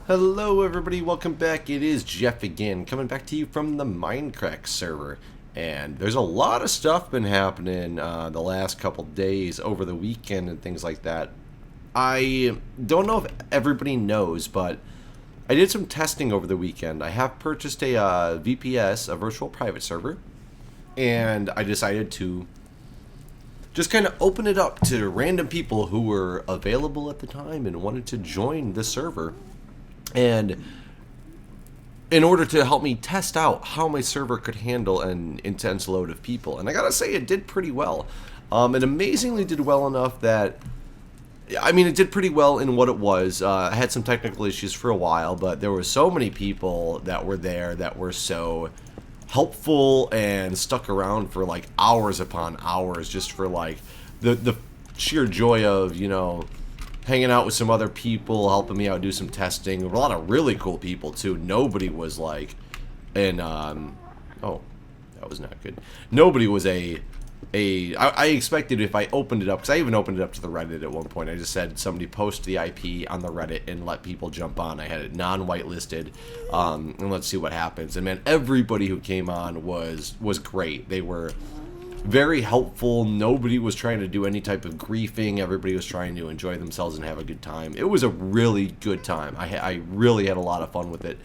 Hello everybody, welcome back. It is Jeff again, coming back to you from the Mindcrack server. And there's a lot of stuff been happening the last couple days, over the weekend and things like that. I don't know if everybody knows, but I did some testing over the weekend. I have purchased a VPS, a virtual private server, and I decided to just kind of open it up to random people who were available at the time and wanted to join the server. And in order to help me test out how my server could handle an intense load of people. And I gotta say, it did pretty well. It amazingly did well enough that, I mean, it did pretty well in what it was. I had some technical issues for a while, but there were so many people that were there that were so helpful and stuck around for like hours upon hours, just for like the sheer joy of, you know, hanging out with some other people, helping me out do some testing. A lot of really cool people too. Nobody was like oh, that was not good. Nobody was I expected, if I opened it up, because I even opened it up to the Reddit at one point, I just said somebody post the IP on the Reddit and let people jump on. I had it non-whitelisted, and let's see what happens. And man, everybody who came on was great. They were very helpful. Nobody was trying to do any type of griefing. Everybody was trying to enjoy themselves and have a good time. It was a really good time. I really had a lot of fun with it.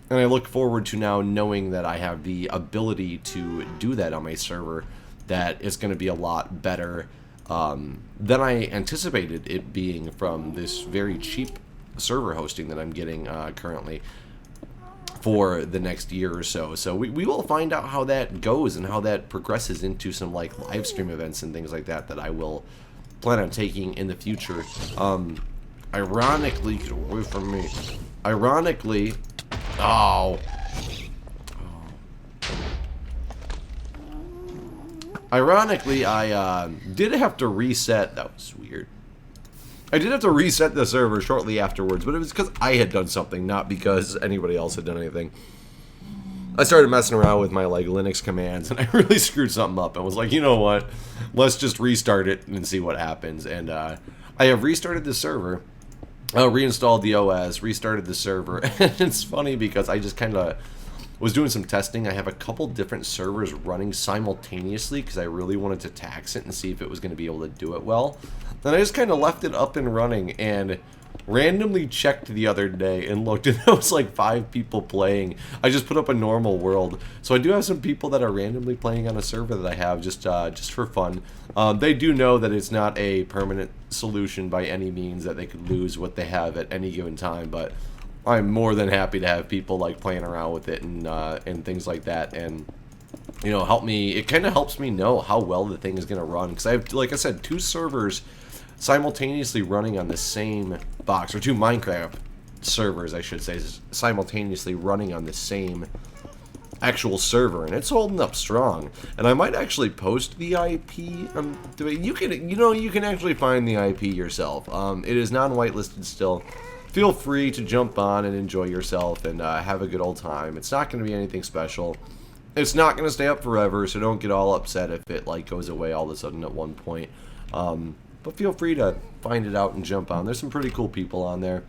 And I look forward to now knowing that I have the ability to do that on my server. That it's going to be a lot better than I anticipated it being from this very cheap server hosting that I'm getting currently for the next year or so. So we will find out how that goes and how that progresses into some like live stream events and things like that that I will plan on taking in the future. Ironically, get away from me. Ironically, Ironically, I did have to reset. That was weird. I did have to reset the server shortly afterwards, but it was because I had done something, not because anybody else had done anything. I started messing around with my like Linux commands, and I really screwed something up and was like, you know what? Let's just restart it and see what happens. And I have restarted the server, reinstalled the OS, restarted the server, and it's funny because I just kind of was doing some testing. I have a couple different servers running simultaneously because I really wanted to tax it and see if it was going to be able to do it well. Then I just kind of left it up and running and randomly checked the other day and looked, and there was like 5 people playing. I just put up a normal world, so I do have some people that are randomly playing on a server that I have just for fun. They do know that it's not a permanent solution by any means, that they could lose what they have at any given time, but I'm more than happy to have people like playing around with it and things like that, and you know, help me. It kind of helps me know how well the thing is going to run, because I have, like I said, 2 servers simultaneously running on the same box, or 2 Minecraft servers, I should say, simultaneously running on the same actual server, and it's holding up strong. And I might actually post the IP. You can actually find the IP yourself. It is non-whitelisted still. Feel free to jump on and enjoy yourself and have a good old time. It's not going to be anything special. It's not going to stay up forever, so don't get all upset if it like goes away all of a sudden at one point. But feel free to find it out and jump on. There's some pretty cool people on there.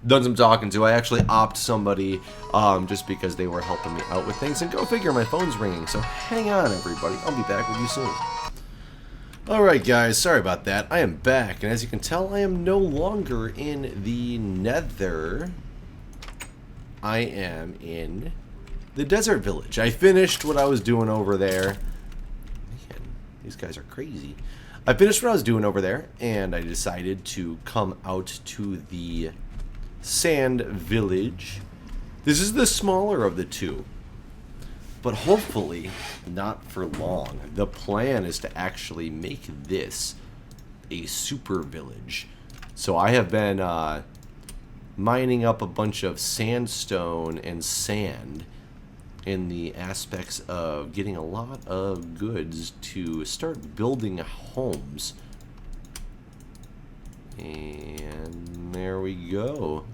Done some talking to. I actually opt somebody just because they were helping me out with things. And go figure, my phone's ringing. So hang on, everybody. I'll be back with you soon. Alright guys, sorry about that. I am back, and as you can tell, I am no longer in the Nether. I am in the desert village. I finished what I was doing over there. Man, these guys are crazy. I finished what I was doing over there, and I decided to come out to the sand village. This is the smaller of the 2. But hopefully not for long. The plan is to actually make this a super village. So I have been mining up a bunch of sandstone and sand in the aspects of getting a lot of goods to start building homes. And there we go.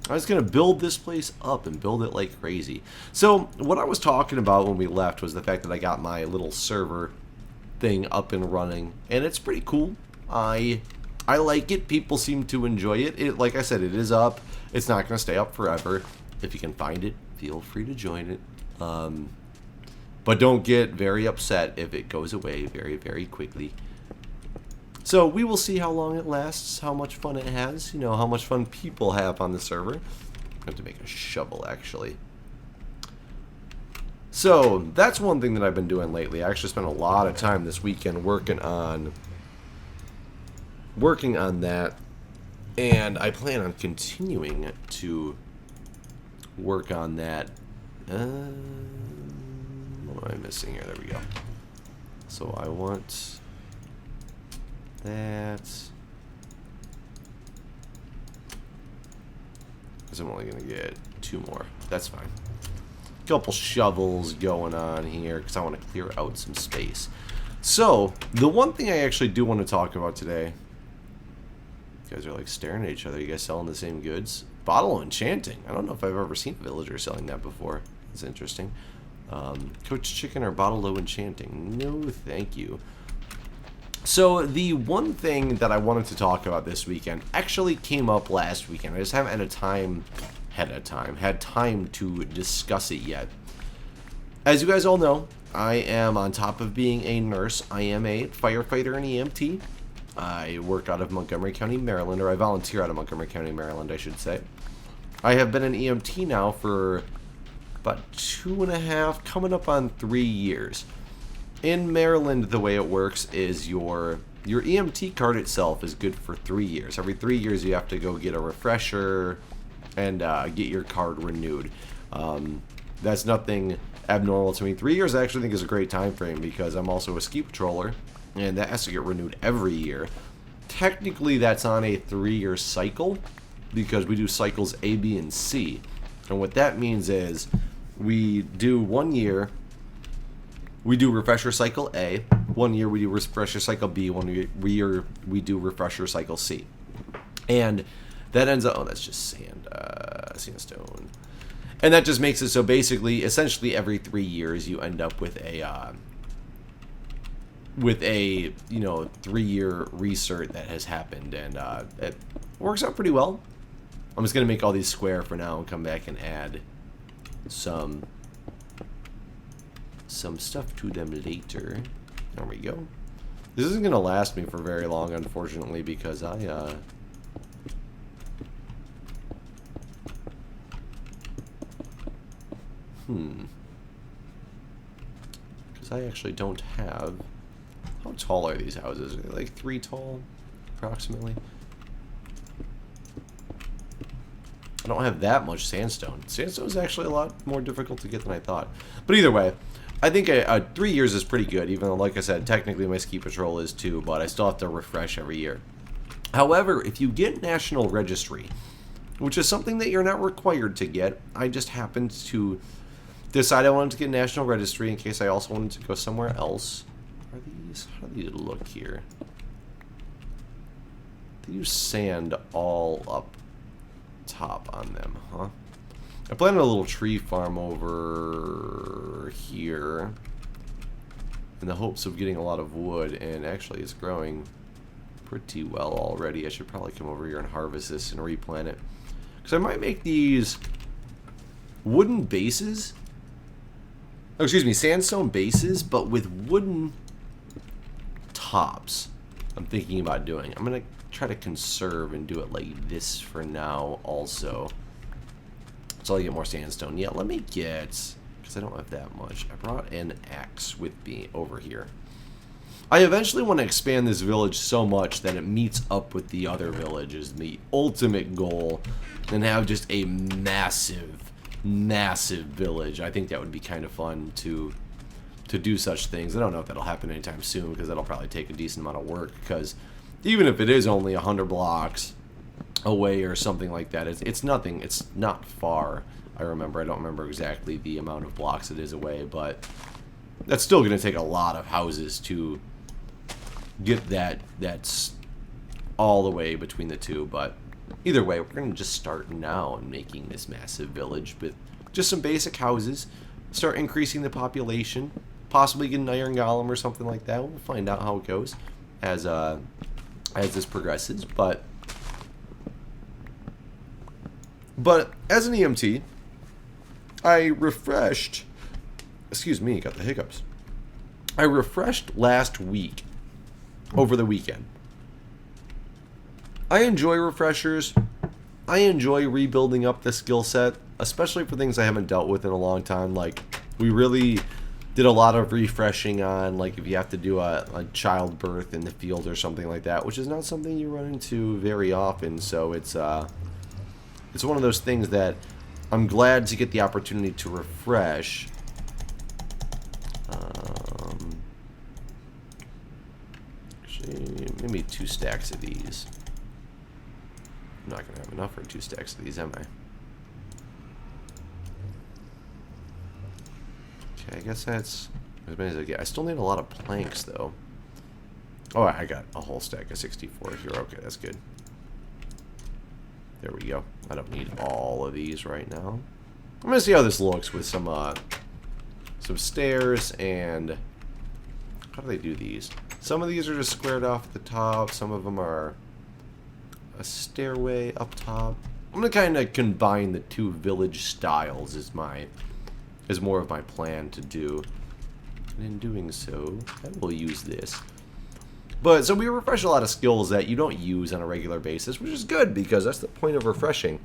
I was going to build this place up and build it like crazy. So what I was talking about when we left was the fact that I got my little server thing up and running, and it's pretty cool. I I like it. People seem to enjoy it. Like I said, it is up. It's not going to stay up forever. If you can find it, feel free to join it. But don't get very upset if it goes away very, very quickly. So we will see how long it lasts, how much fun it has, you know, how much fun people have on the server. I have to make a shovel, actually. So that's one thing that I've been doing lately. I actually spent a lot of time this weekend working on that, and I plan on continuing to work on that. What am I missing here? There we go. So I want that, because I'm only going to get 2 more. That's fine. Couple shovels going on here because I want to clear out some space. So the one thing I actually do want to talk about today, you guys are like staring at each other. You guys selling the same goods? Bottle of enchanting. I don't know if I've ever seen a villager selling that before. It's interesting. Coach chicken or bottle of enchanting? No, thank you. So the one thing that I wanted to talk about this weekend actually came up last weekend. I just haven't had time to discuss it yet. As you guys all know, I am on top of being a nurse. I am a firefighter and EMT. I work out of Montgomery County, Maryland, or I volunteer out of Montgomery County, Maryland, I should say. I have been an EMT now for about 2.5, coming up on 3 years. In Maryland, the way it works is your EMT card itself is good for 3 years. Every 3 years, you have to go get a refresher and get your card renewed. That's nothing abnormal to me. 3 years I actually think is a great time frame because I'm also a ski patroller, and that has to get renewed every year. Technically, that's on a 3-year cycle because we do cycles A, B, and C. And what that means is we do 1 year, we do refresher cycle A, 1 year we do refresher cycle B, 1 year we do refresher cycle C. And that ends up, oh, that's just sandstone. And that just makes it so basically, essentially every 3 years you end up with a, you know, 3-year recert that has happened. And it works out pretty well. I'm just going to make all these square for now and come back and add some stuff to them later. There we go. This isn't going to last me for very long, unfortunately, because because I actually don't have... How tall are these houses? Are they like 3 tall, approximately? I don't have that much sandstone. Sandstone is actually a lot more difficult to get than I thought. But either way, I think 3 years is pretty good, even though, like I said, technically my ski patrol is 2, but I still have to refresh every year. However, if you get National Registry, which is something that you're not required to get, I just happened to decide I wanted to get National Registry in case I also wanted to go somewhere else. Are these, how do these look here? They use sand all up top on them, huh? I planted a little tree farm over here in the hopes of getting a lot of wood, and actually it's growing pretty well already. I should probably come over here and harvest this and replant it, because I might make these wooden bases, oh, excuse me, sandstone bases, but with wooden tops. I'm thinking about doing. I'm gonna try to conserve and do it like this for now also. So I get more sandstone. Yeah, let me get, because I don't have that much, I brought an axe with me over here. I eventually want to expand this village so much that it meets up with the other villages, the ultimate goal, and have just a massive, massive village. I think that would be kind of fun to do such things. I don't know if that'll happen anytime soon, because that'll probably take a decent amount of work, because even if it is only 100 blocks away or something like that, it's nothing. It's not far. I don't remember exactly the amount of blocks it is away, but that's still going to take a lot of houses to get that's all the way between the two. But either way, we're going to just start now and making this massive village with just some basic houses, start increasing the population, possibly get an iron golem or something like that. We'll find out how it goes as as this progresses, but as an EMT, I refreshed, excuse me, got the hiccups. I refreshed last week over the weekend. I enjoy refreshers. I enjoy rebuilding up the skill set, especially for things I haven't dealt with in a long time. Like, we really did a lot of refreshing on, like, if you have to do a childbirth in the field or something like that, which is not something you run into very often. So it's one of those things that I'm glad to get the opportunity to refresh. Actually, maybe 2 stacks of these. I'm not going to have enough for 2 stacks of these, am I? Okay, I guess that's as many as I get. I still need a lot of planks, though. Oh, I got a whole stack of 64 here. Okay, that's good. There we go. I don't need all of these right now. I'm going to see how this looks with some stairs and... How do they do these? Some of these are just squared off at the top. Some of them are a stairway up top. I'm going to kind of combine the 2 village styles is more of my plan to do. And in doing so, I will use this. But, so we refresh a lot of skills that you don't use on a regular basis, which is good, because that's the point of refreshing.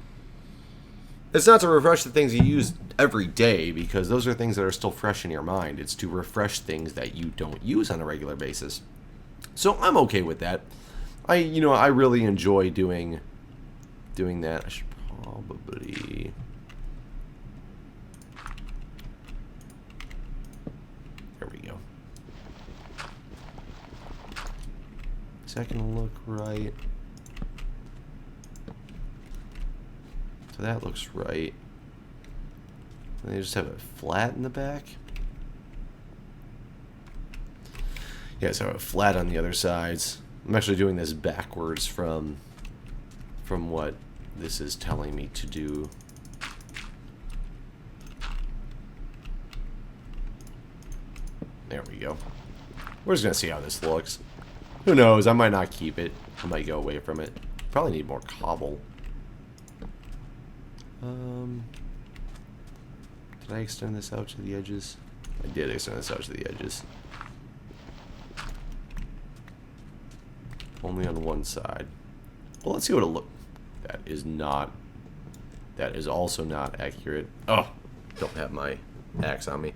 It's not to refresh the things you use every day, because those are things that are still fresh in your mind. It's to refresh things that you don't use on a regular basis. So I'm okay with that. I really enjoy doing that. I should probably... There we go. Is that going to look right? So that looks right. And they just have it flat in the back. Yeah, so I have it flat on the other sides. I'm actually doing this backwards from what this is telling me to do. There we go. We're just going to see how this looks. Who knows? I might not keep it. I might go away from it. Probably need more cobble. Did I extend this out to the edges? I did extend this out to the edges. Only on one side. Well, let's see what it looks. That is also not accurate. Oh, don't have my axe on me.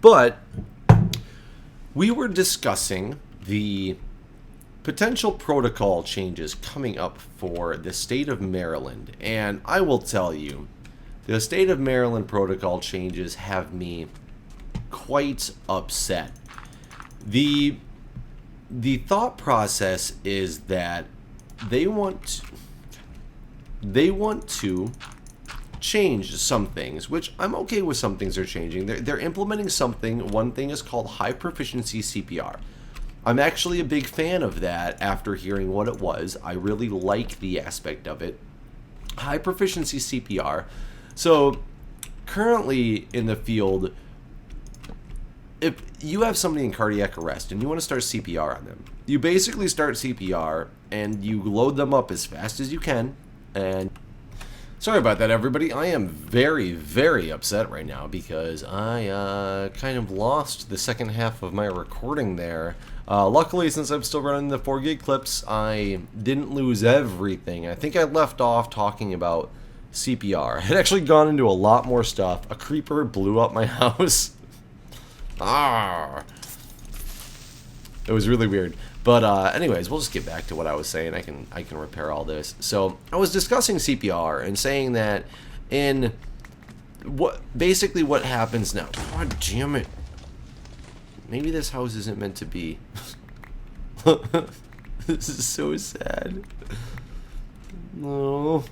But we were discussing the potential protocol changes coming up for the state of Maryland, and I will tell you, the state of Maryland protocol changes have me quite upset. The thought process is that they want to change some things, which I'm okay with. Some things are changing. They're implementing something. One thing is called high proficiency CPR. I'm actually a big fan of that after hearing what it was. I really like the aspect of it. High proficiency CPR. So currently in the field, if you have somebody in cardiac arrest and you want to start CPR on them, you basically start CPR and you load them up as fast as you can. And sorry about that, everybody. I am very, very upset right now because I kind of lost the second half of my recording there. Luckily, since I'm still running the 4 gig clips, I didn't lose everything. I think I left off talking about CPR. I had actually gone into a lot more stuff. A creeper blew up my house. It was really weird. But anyways, we'll just get back to what I was saying. I can repair all this. So I was discussing CPR and saying that in basically what happens now. God damn it. Maybe this house isn't meant to be. This is so sad. No.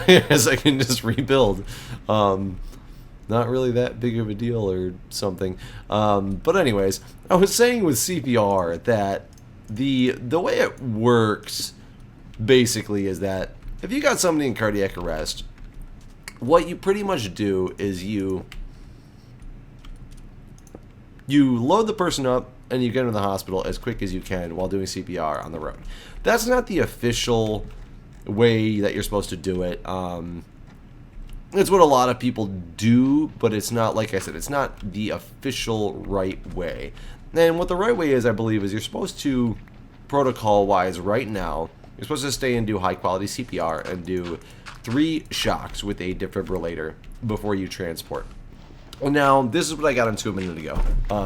Yes, I can just rebuild. Not really that big of a deal or something. But anyways, I was saying with CPR that the way it works basically is that if you got somebody in cardiac arrest, what you pretty much do is you You load the person up and you get them to the hospital as quick as you can while doing CPR on the road. That's not the official way that you're supposed to do it. It's what a lot of people do, but it's not, like I said, it's not the official right way. And what the right way is, I believe, is you're supposed to, protocol-wise, right now, you're supposed to stay and do high-quality CPR and do 3 shocks with a defibrillator before you transport. Now, this is what I got into a minute ago,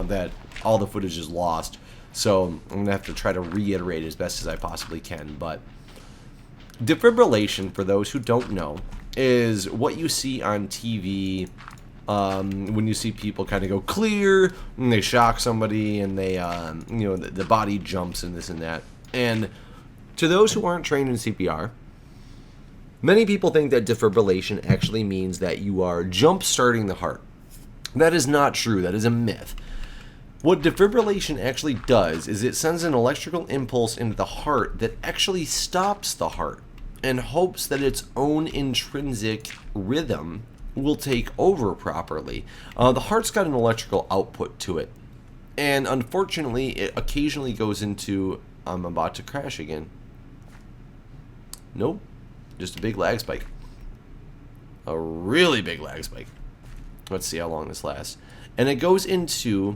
that all the footage is lost, so I'm going to have to try to reiterate as best as I possibly can. But defibrillation, for those who don't know, is what you see on TV when you see people kind of go clear, and they shock somebody, and they, the body jumps and this and that. And to those who aren't trained in CPR, many people think that defibrillation actually means that you are jump-starting the heart. That is not true. That is a myth. What defibrillation actually does is it sends an electrical impulse into the heart that actually stops the heart and hopes that its own intrinsic rhythm will take over properly. The heart's got an electrical output to it. And unfortunately, it occasionally goes into, I'm about to crash again. Nope. Just a big lag spike. A really big lag spike. Let's see how long this lasts. And it goes into...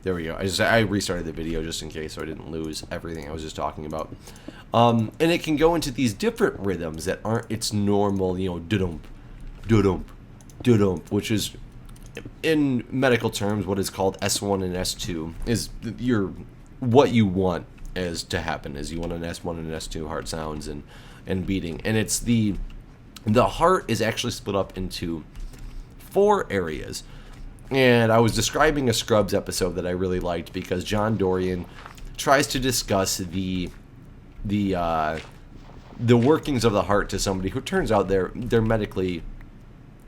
There we go. I restarted the video just in case so I didn't lose everything I was just talking about. And it can go into these different rhythms that aren't its normal, dudump, dudump, dudump, which is, in medical terms, what is called S1 and S2, is what you want as to happen, is you want an S1 and an S2 heart sounds and beating. And it's the heart is actually split up into 4 areas. And I was describing a Scrubs episode that I really liked because John Dorian tries to discuss the workings of the heart to somebody who turns out they're medically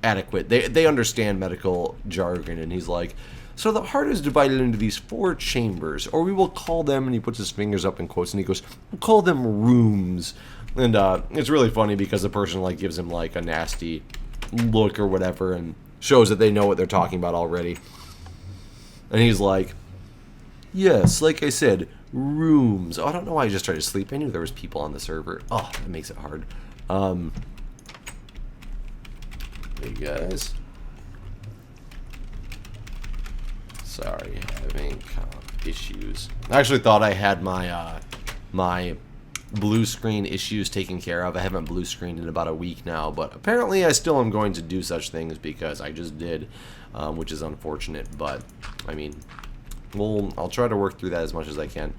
adequate. They understand medical jargon, and he's like, so the heart is divided into these 4 chambers, or we will call them, and he puts his fingers up in quotes, and he goes, we'll call them rooms. And it's really funny because the person gives him a nasty look or whatever, and shows that they know what they're talking about already. And he's like, yes, like I said, rooms. Oh, I don't know why I just tried to sleep. I knew there was people on the server. Oh, that makes it hard. Hey guys. Sorry, having issues. I actually thought I had my my blue screen issues taken care of. I haven't blue screened in about a week now, but apparently I still am going to do such things because I just did, which is unfortunate. But I mean, I'll try to work through that as much as I can.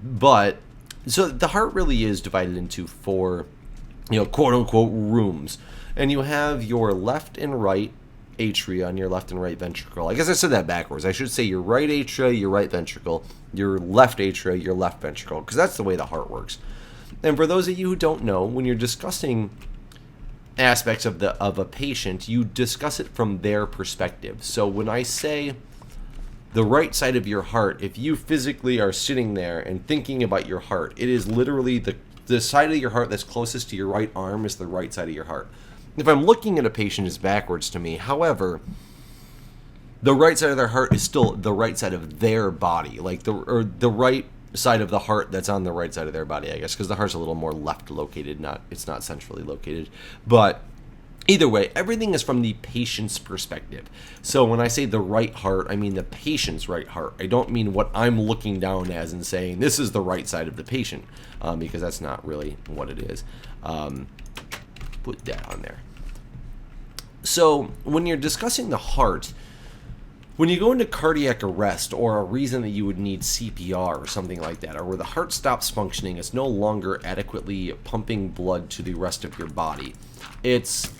But so the heart really is divided into 4, quote unquote rooms, and you have your left and right atria and your left and right ventricle. I guess I said that backwards. I should say your right atria, your right ventricle, your left atria, your left ventricle, because that's the way the heart works. And for those of you who don't know, when you're discussing aspects of a patient, you discuss it from their perspective. So when I say the right side of your heart, if you physically are sitting there and thinking about your heart, it is literally the side of your heart that's closest to your right arm is the right side of your heart. If I'm looking at a patient, it's backwards to me. However, the right side of their heart is still the right side of their body, the right side of the heart that's on the right side of their body, I guess, because the heart's a little more left located, it's not centrally located. But either way, everything is from the patient's perspective. So when I say the right heart, I mean the patient's right heart. I don't mean what I'm looking down as and saying this is the right side of the patient, because that's not really what it is. Put that on there. So when you're discussing the heart, when you go into cardiac arrest or a reason that you would need CPR or something like that, or where the heart stops functioning, it's no longer adequately pumping blood to the rest of your body, it's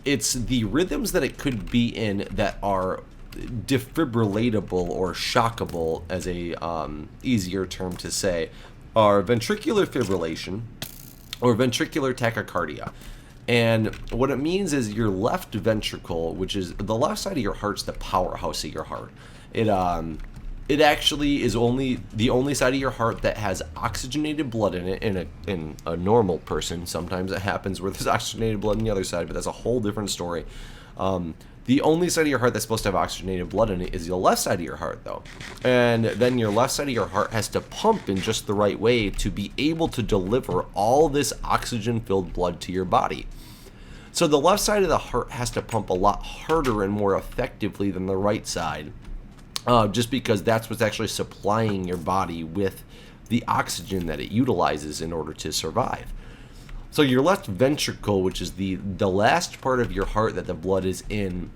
the rhythms that it could be in that are defibrillatable or shockable, as a easier term to say, are ventricular fibrillation or ventricular tachycardia. And what it means is your left ventricle, which is the left side of your heart's the powerhouse of your heart. it actually is the only side of your heart that has oxygenated blood in it. In a normal person, sometimes it happens where there's oxygenated blood on the other side, but that's a whole different story. The only side of your heart that's supposed to have oxygenated blood in it is the left side of your heart, though. And then your left side of your heart has to pump in just the right way to be able to deliver all this oxygen-filled blood to your body. So the left side of the heart has to pump a lot harder and more effectively than the right side, just because that's what's actually supplying your body with the oxygen that it utilizes in order to survive. So your left ventricle, which is the last part of your heart that the blood is in,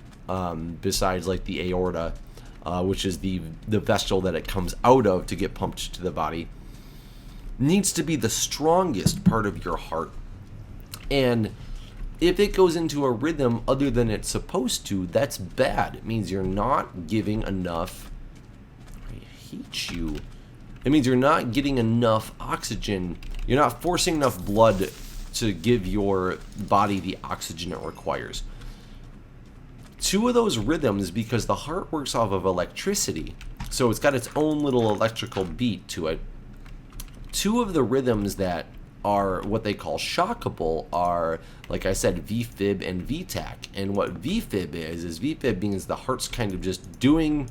besides like the aorta, which is the vessel that it comes out of to get pumped to the body, needs to be the strongest part of your heart. And if it goes into a rhythm other than it's supposed to, that's bad. It means you're not giving enough. I hate you. It means you're not getting enough oxygen. You're not forcing enough blood to give your body the oxygen it requires. Two of those rhythms, because the heart works off of electricity, so it's got its own little electrical beat to it. Two of the rhythms that are what they call shockable are, like I said, VFIB and VTACH. And what VFIB is VFIB means the heart's kind of just doing,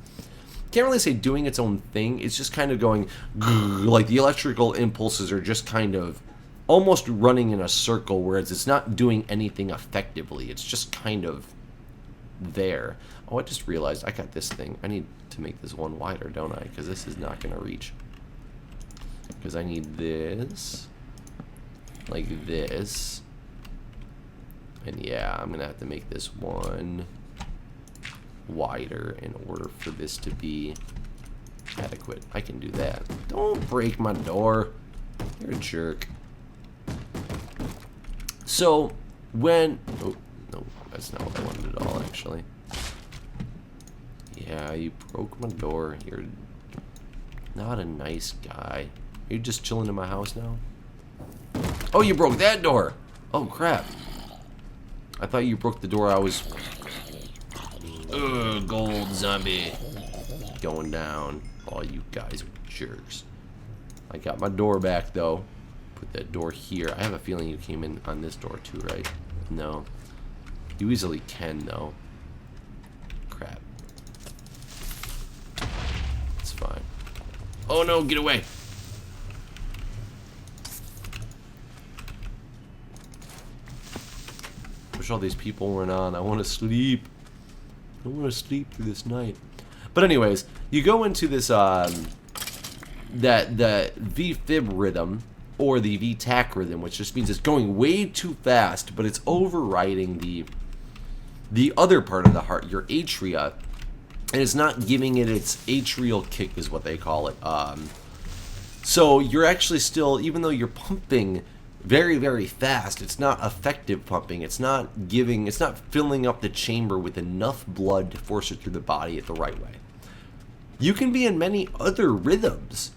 can't really say doing its own thing, it's just kind of going, like the electrical impulses are just kind of almost running in a circle, whereas it's not doing anything effectively. It's just kind of there. Oh, I just realized I got this thing. I need to make this one wider, don't I? Because this is not going to reach. Because I need this, like this. And yeah, I'm going to have to make this one wider in order for this to be adequate. I can do that. Don't break my door. You're a jerk. So, when... Oh, no, that's not what I wanted at all, actually. Yeah, you broke my door. You're not a nice guy. You're just chilling in my house now? Oh, you broke that door! Oh, crap. I thought you broke the door I was... Ugh, gold zombie. Going down. Oh, you guys are jerks. I got my door back, though. Put that door here. I have a feeling you came in on this door too, right? No. You easily can, though. Crap. It's fine. Oh no, get away! Wish all these people weren't on. I want to sleep. I want to sleep through this night. But anyways, you go into this, the VFIB rhythm, or the VTACH rhythm, which just means it's going way too fast, but it's overriding the other part of the heart, your atria, and it's not giving it its atrial kick, is what they call it. So you're actually still, even though you're pumping very, very fast, it's not effective pumping. It's not filling up the chamber with enough blood to force it through the body at the right way. You can be in many other rhythms,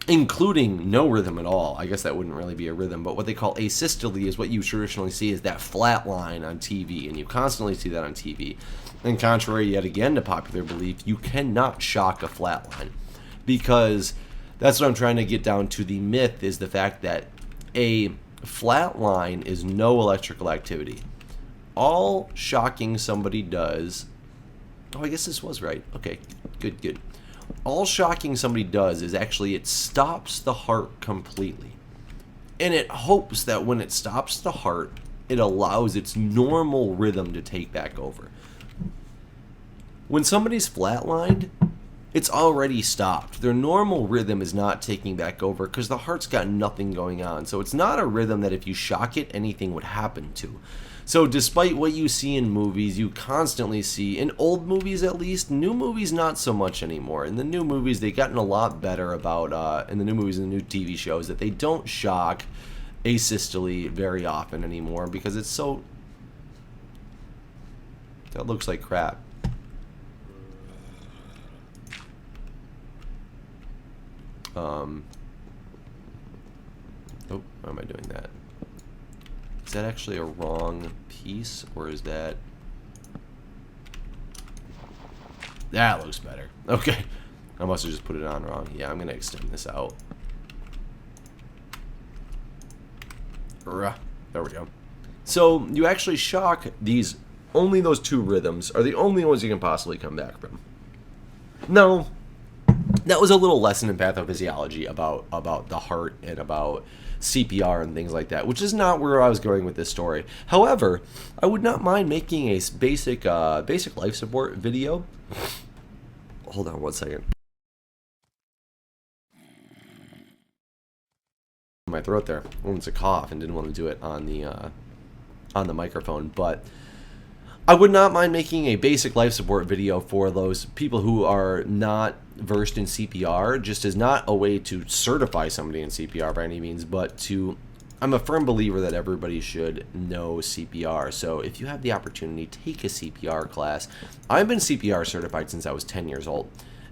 including no rhythm at all. I guess that wouldn't really be a rhythm, but what they call asystole is what you traditionally see as that flat line on TV, and you constantly see that on TV. And contrary yet again to popular belief, you cannot shock a flat line, because that's what I'm trying to get down to. The myth is the fact that a flat line is no electrical activity. All shocking somebody does... Oh, I guess this was right. Okay, good. All shocking somebody does is actually it stops the heart completely. And it hopes that when it stops the heart, it allows its normal rhythm to take back over. When somebody's flatlined, it's already stopped. Their normal rhythm is not taking back over because the heart's got nothing going on. So it's not a rhythm that if you shock it, anything would happen to. So despite what you see in movies, you constantly see, in old movies at least, new movies not so much anymore. In the new movies, they've gotten a lot better about, in the new movies and the new TV shows, that they don't shock asystole very often anymore because it's so... That looks like crap. Oh, why am I doing that? Is that actually a wrong piece, or is that... That looks better. Okay. I must have just put it on wrong. Yeah, I'm going to extend this out. There we go. So you actually shock these, only those 2 rhythms are the only ones you can possibly come back from. Now, that was a little lesson in pathophysiology about the heart and about CPR and things like that, which is not where I was going with this story. However, I would not mind making a basic life support video. Hold on one second. My throat there. I wanted to cough and didn't want to do it on the microphone, but I would not mind making a basic life support video for those people who are not versed in CPR, just as not a way to certify somebody in CPR by any means, but to, I'm a firm believer that everybody should know CPR. So if you have the opportunity, take a CPR class. I've been CPR certified since I was 10 years old,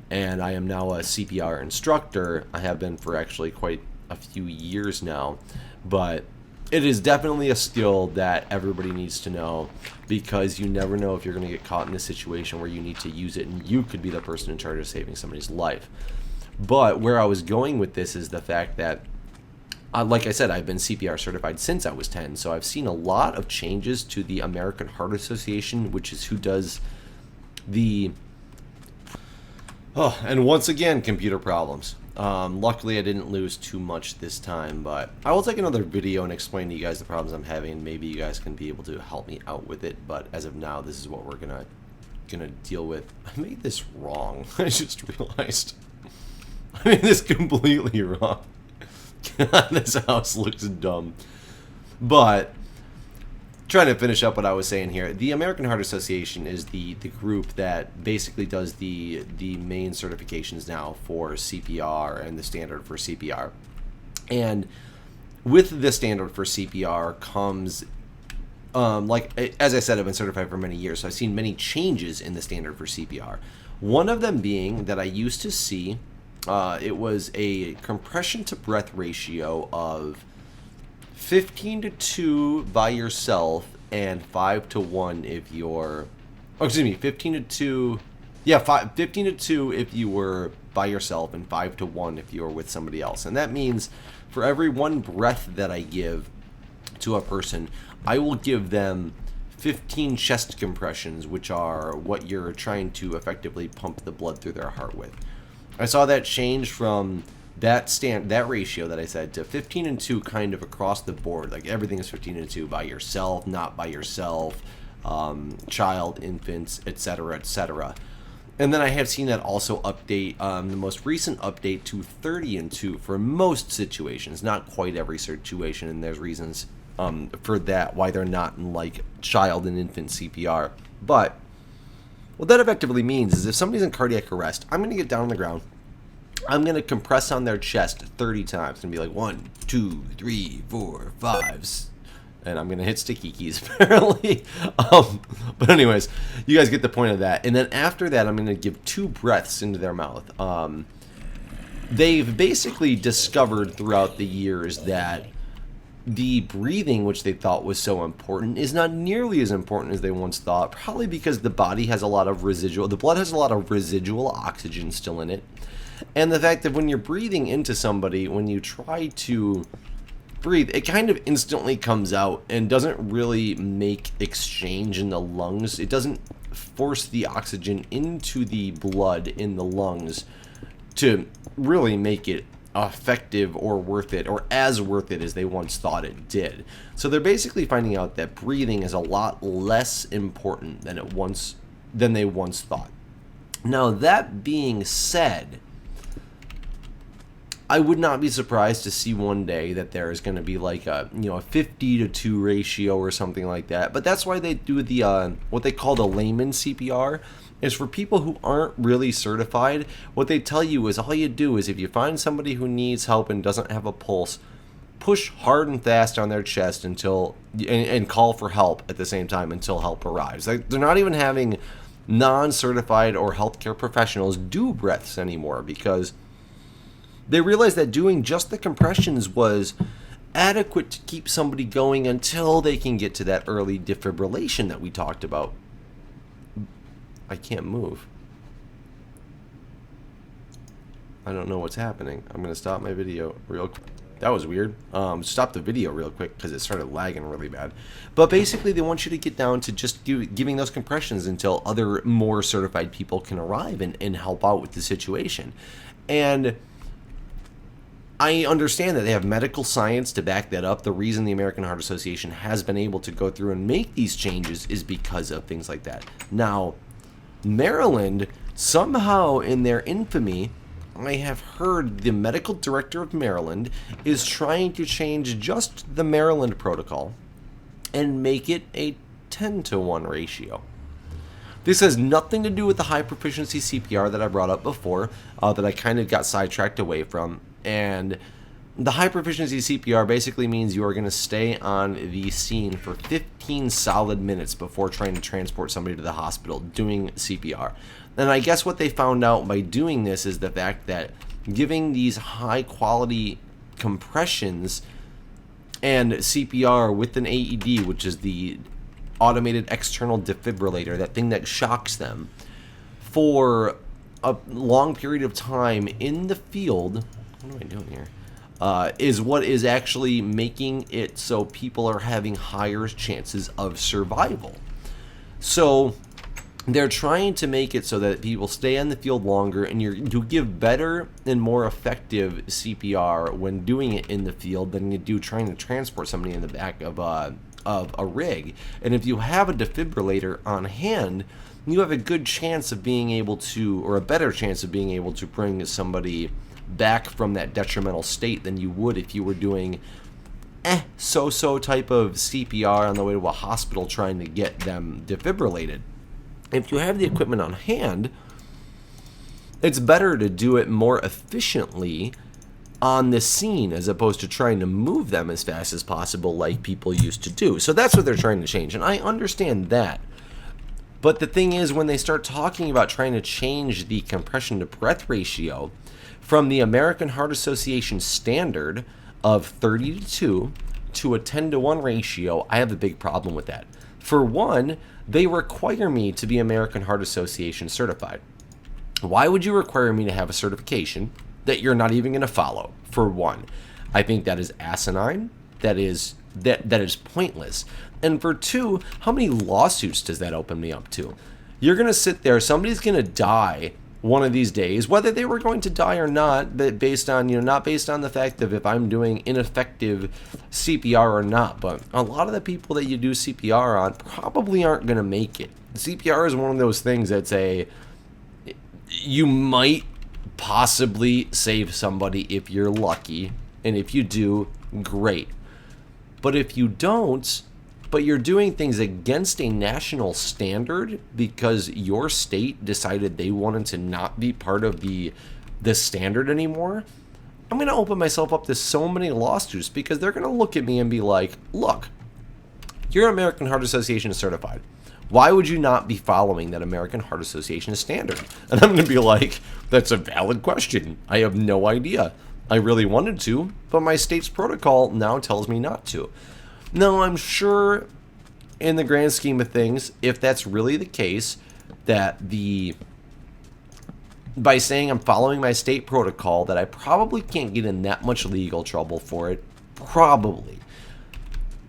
and I am now a CPR instructor. I have been for actually quite a few years now, but it is definitely a skill that everybody needs to know, because you never know if you're going to get caught in a situation where you need to use it and you could be the person in charge of saving somebody's life. But where I was going with this is the fact that, like I said, I've been CPR certified since I was 10, so I've seen a lot of changes to the American Heart Association, which is who does the... Oh, and once again, computer problems. Luckily, I didn't lose too much this time, but I will take another video and explain to you guys the problems I'm having. Maybe you guys can be able to help me out with it, but as of now, this is what we're gonna deal with. I made this wrong. I just realized. I made this completely wrong. God, this house looks dumb. But trying to finish up what I was saying here, the American Heart Association is the group that basically does the main certifications now for CPR and the standard for CPR. And with the standard for CPR comes, like, as I said, I've been certified for many years, so I've seen many changes in the standard for CPR. One of them being that I used to see, it was a compression to breath ratio of 15-2 by yourself and 5-1 if you're, oh, excuse me, 15-2, yeah, 15-2 if you were by yourself and 5-1 if you were with somebody else. And that means for every 1 breath that I give to a person, I will give them 15 chest compressions, which are what you're trying to effectively pump the blood through their heart with. I saw that change from that ratio that I said to 15-2 kind of across the board. Like everything is 15-2 by yourself, not by yourself, child, infants, etc., etc. And then I have seen that also update, the most recent update to 30-2 for most situations, not quite every situation, and there's reasons for that, why they're not in like child and infant CPR. But what that effectively means is if somebody's in cardiac arrest, I'm going to get down on the ground, I'm going to compress on their chest 30 times and be like 1, 2, 3, 4, 5, and I'm going to hit sticky keys apparently. But anyways, you guys get the point of that. And then after that, I'm going to give 2 breaths into their mouth. They've basically discovered throughout the years that the breathing, which they thought was so important, is not nearly as important as they once thought, probably because the body has a lot of residual, the blood has a lot of residual oxygen still in it. And the fact that when you're breathing into somebody, when you try to breathe, it kind of instantly comes out and doesn't really make exchange in the lungs. It doesn't force the oxygen into the blood in the lungs to really make it effective or worth it, or as worth it as they once thought it did. So they're basically finding out that breathing is a lot less important than they once thought. Now, that being said, I would not be surprised to see one day that there is going to be like a 50-2 ratio or something like that. But that's why they do the what they call the layman CPR. Is for people who aren't really certified. What they tell you is all you do is if you find somebody who needs help and doesn't have a pulse, push hard and fast on their chest until and call for help at the same time until help arrives. They're not even having non-certified or healthcare professionals do breaths anymore because they realized that doing just the compressions was adequate to keep somebody going until they can get to that early defibrillation that we talked about. I can't move. I don't know what's happening. I'm going to stop my video real quick. That was weird. Stop the video real quick because it started lagging really bad. But basically, they want you to get down to just giving those compressions until other more certified people can arrive and help out with the situation. And I understand that they have medical science to back that up. The reason the American Heart Association has been able to go through and make these changes is because of things like that. Now, Maryland, somehow in their infamy, I have heard the medical director of Maryland is trying to change just the Maryland protocol and make it a 10-to-1 ratio. This has nothing to do with the high proficiency CPR that I brought up before, that I kind of got sidetracked away from. And the high proficiency CPR basically means you are going to stay on the scene for 15 solid minutes before trying to transport somebody to the hospital doing CPR. And I guess what they found out by doing this is the fact that giving these high quality compressions and CPR with an AED, which is the automated external defibrillator, that thing that shocks them, for a long period of time in the field, what am I doing here? Is what is actually making it so people are having higher chances of survival. So they're trying to make it so that people stay on the field longer, and you give better and more effective CPR when doing it in the field than you do trying to transport somebody in the back of a rig. And if you have a defibrillator on hand, you have a good chance of being able to, or a better chance of being able to bring somebody back from that detrimental state than you would if you were doing so-so type of CPR on the way to a hospital trying to get them defibrillated. If you have the equipment on hand, it's better to do it more efficiently on the scene as opposed to trying to move them as fast as possible like people used to do. So that's what they're trying to change, and I understand that. But the thing is, when they start talking about trying to change the compression to breath ratio from the American Heart Association standard of 30-2 to a 10-to-1 ratio, I have a big problem with that. For one, they require me to be American Heart Association certified. Why would you require me to have a certification that you're not even going to follow? For one, I think that is asinine. That is pointless. And for two, how many lawsuits does that open me up to? You're going to sit there, somebody's going to die one of these days, whether they were going to die or not, but based on, not based on the fact of if I'm doing ineffective CPR or not, but a lot of the people that you do CPR on probably aren't going to make it. CPR is one of those things that's you might possibly save somebody if you're lucky, and if you do, great. But if you don't, but you're doing things against a national standard because your state decided they wanted to not be part of the standard anymore, I'm going to open myself up to so many lawsuits because they're going to look at me and be like, look, you're American Heart Association certified. Why would you not be following that American Heart Association standard? And I'm going to be like, that's a valid question. I have no idea. I really wanted to, but my state's protocol now tells me not to. Now, I'm sure in the grand scheme of things, if that's really the case, that by saying I'm following my state protocol, that I probably can't get in that much legal trouble for it, probably.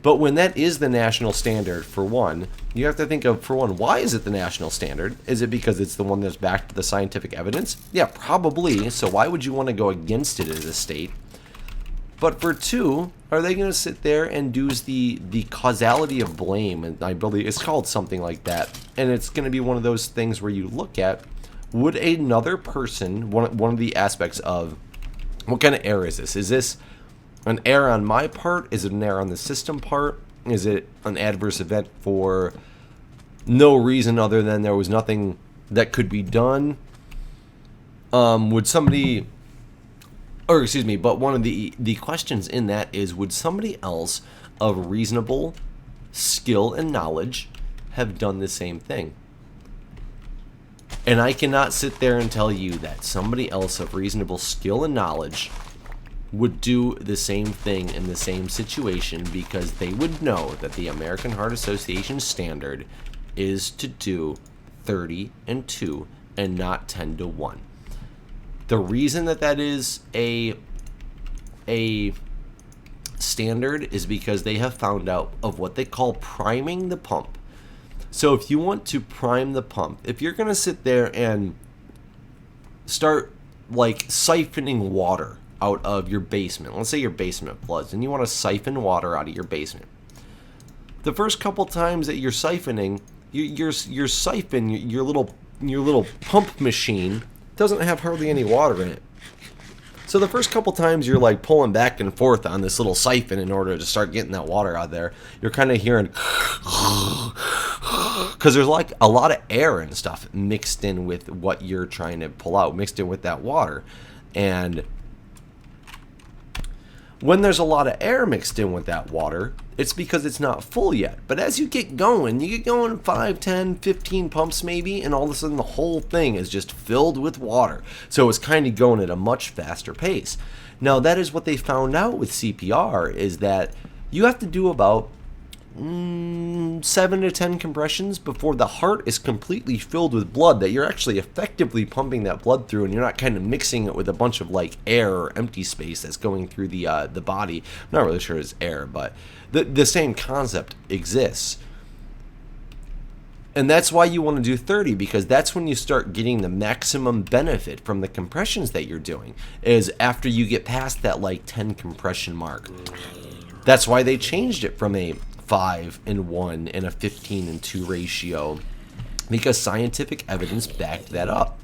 But when that is the national standard, for one, you have to think of, for one, why is it the national standard? Is it because it's the one that's backed with the scientific evidence? Yeah, probably. So why would you want to go against it as a state? But for two, are they going to sit there and do the causality of blame? And I believe it's called something like that. And it's going to be one of those things where you look at, would another person, one of the aspects of, what kind of error is this? Is this an error on my part? Is it an error on the system part? Is it an adverse event for no reason other than there was nothing that could be done? Would somebody... Or excuse me, but one of the questions in that is, would somebody else of reasonable skill and knowledge have done the same thing? And I cannot sit there and tell you that somebody else of reasonable skill and knowledge would do the same thing in the same situation, because they would know that the American Heart Association standard is to do 30-2 and not 10-1. The reason that is a standard is because they have found out of what they call priming the pump. So if you want to prime the pump, if you're going to sit there and start like siphoning water out of your basement, let's say your basement floods and you want to siphon water out of your basement. The first couple times that you're siphoning, your siphon, your little pump machine doesn't have hardly any water in it. So the first couple times you're like pulling back and forth on this little siphon in order to start getting that water out there, you're kind of hearing because there's like a lot of air and stuff mixed in with what you're trying to pull out, mixed in with that water. And when there's a lot of air mixed in with that water, it's because it's not full yet. But as you get going 5, 10, 15 pumps maybe, and all of a sudden the whole thing is just filled with water. So it's kind of going at a much faster pace. Now that is what they found out with CPR, is that you have to do about 7 to 10 compressions before the heart is completely filled with blood, that you're actually effectively pumping that blood through, and you're not kind of mixing it with a bunch of like air or empty space that's going through the body. I'm not really sure it's air, but the same concept exists. And that's why you want to do 30, because that's when you start getting the maximum benefit from the compressions that you're doing, is after you get past that like 10 compression mark. That's why they changed it from a 5-1 and a 15-2 ratio, because scientific evidence backed that up.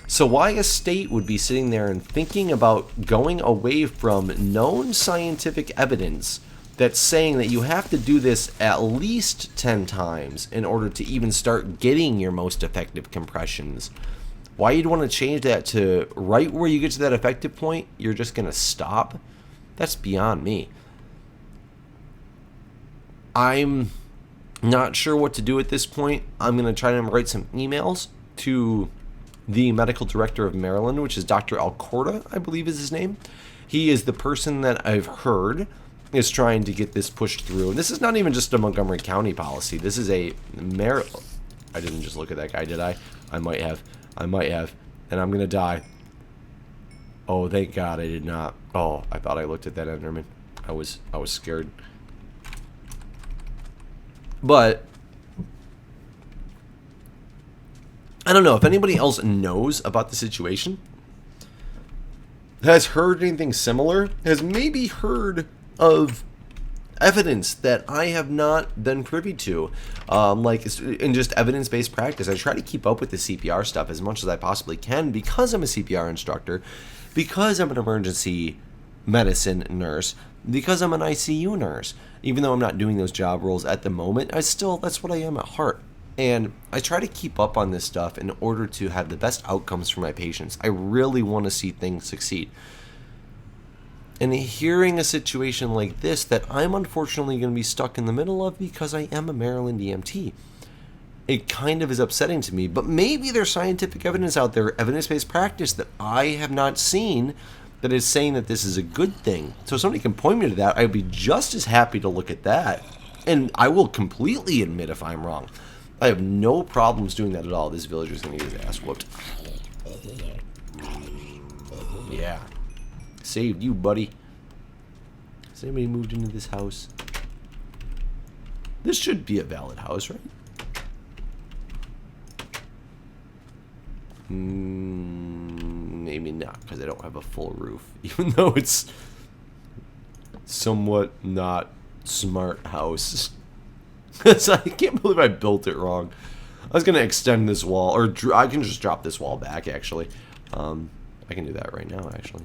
So why a state would be sitting there and thinking about going away from known scientific evidence that's saying that you have to do this at least 10 times in order to even start getting your most effective compressions, why you'd want to change that to right where you get to that effective point, you're just going to stop? That's beyond me. I'm not sure what to do at this point. I'm going to try to write some emails to the medical director of Maryland, which is Dr. Alcorta, I believe is his name. He is the person that I've heard is trying to get this pushed through. And this is not even just a Montgomery County policy. This is a Maryland. I didn't just look at that guy, did I? I might have. And I'm going to die. Oh, thank God I did not. Oh, I thought I looked at that Enderman. I was scared. But I don't know if anybody else knows about the situation, has heard anything similar, has maybe heard of evidence that I have not been privy to, like in just evidence-based practice. I try to keep up with the CPR stuff as much as I possibly can because I'm a CPR instructor, because I'm an emergency medicine nurse, because I'm an ICU nurse. Even though I'm not doing those job roles at the moment, that's what I am at heart. And I try to keep up on this stuff in order to have the best outcomes for my patients. I really want to see things succeed. And hearing a situation like this that I'm unfortunately going to be stuck in the middle of because I am a Maryland EMT, it kind of is upsetting to me. But maybe there's scientific evidence out there, evidence-based practice that I have not seen, that is saying that this is a good thing. So if somebody can point me to that, I'd be just as happy to look at that. And I will completely admit if I'm wrong. I have no problems doing that at all. This villager's going to get his ass whooped. Yeah. Saved you, buddy. Has anybody moved into this house? This should be a valid house, right? Maybe not, because I don't have a full roof, even though it's somewhat not smart house. So I can't believe I built it wrong. I was going to extend this wall, or I can just drop this wall back, actually. I can do that right now, actually.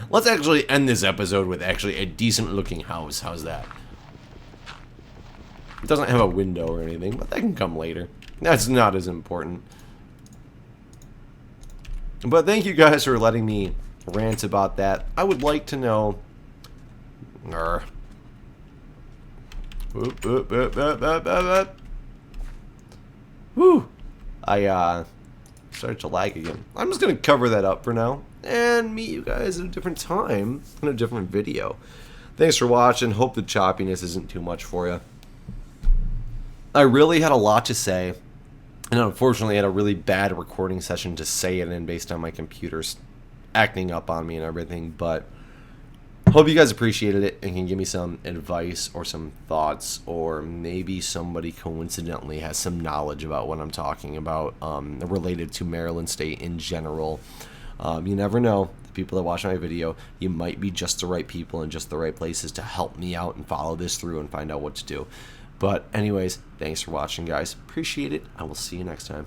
Let's actually end this episode with actually a decent looking house. How's that? It doesn't have a window or anything, but that can come later. That's not as important. But thank you guys for letting me rant about that. I would like to know... Whew. I started to lag again. I'm just going to cover that up for now and meet you guys at a different time in a different video. Thanks for watching. Hope the choppiness isn't too much for you. I really had a lot to say, and unfortunately had a really bad recording session to say it in based on my computer's acting up on me and everything, but hope you guys appreciated it and can give me some advice or some thoughts, or maybe somebody coincidentally has some knowledge about what I'm talking about related to Maryland State in general. You never know. The people that watch my video, you might be just the right people in just the right places to help me out and follow this through and find out what to do. But anyways, thanks for watching, guys. Appreciate it. I will see you next time.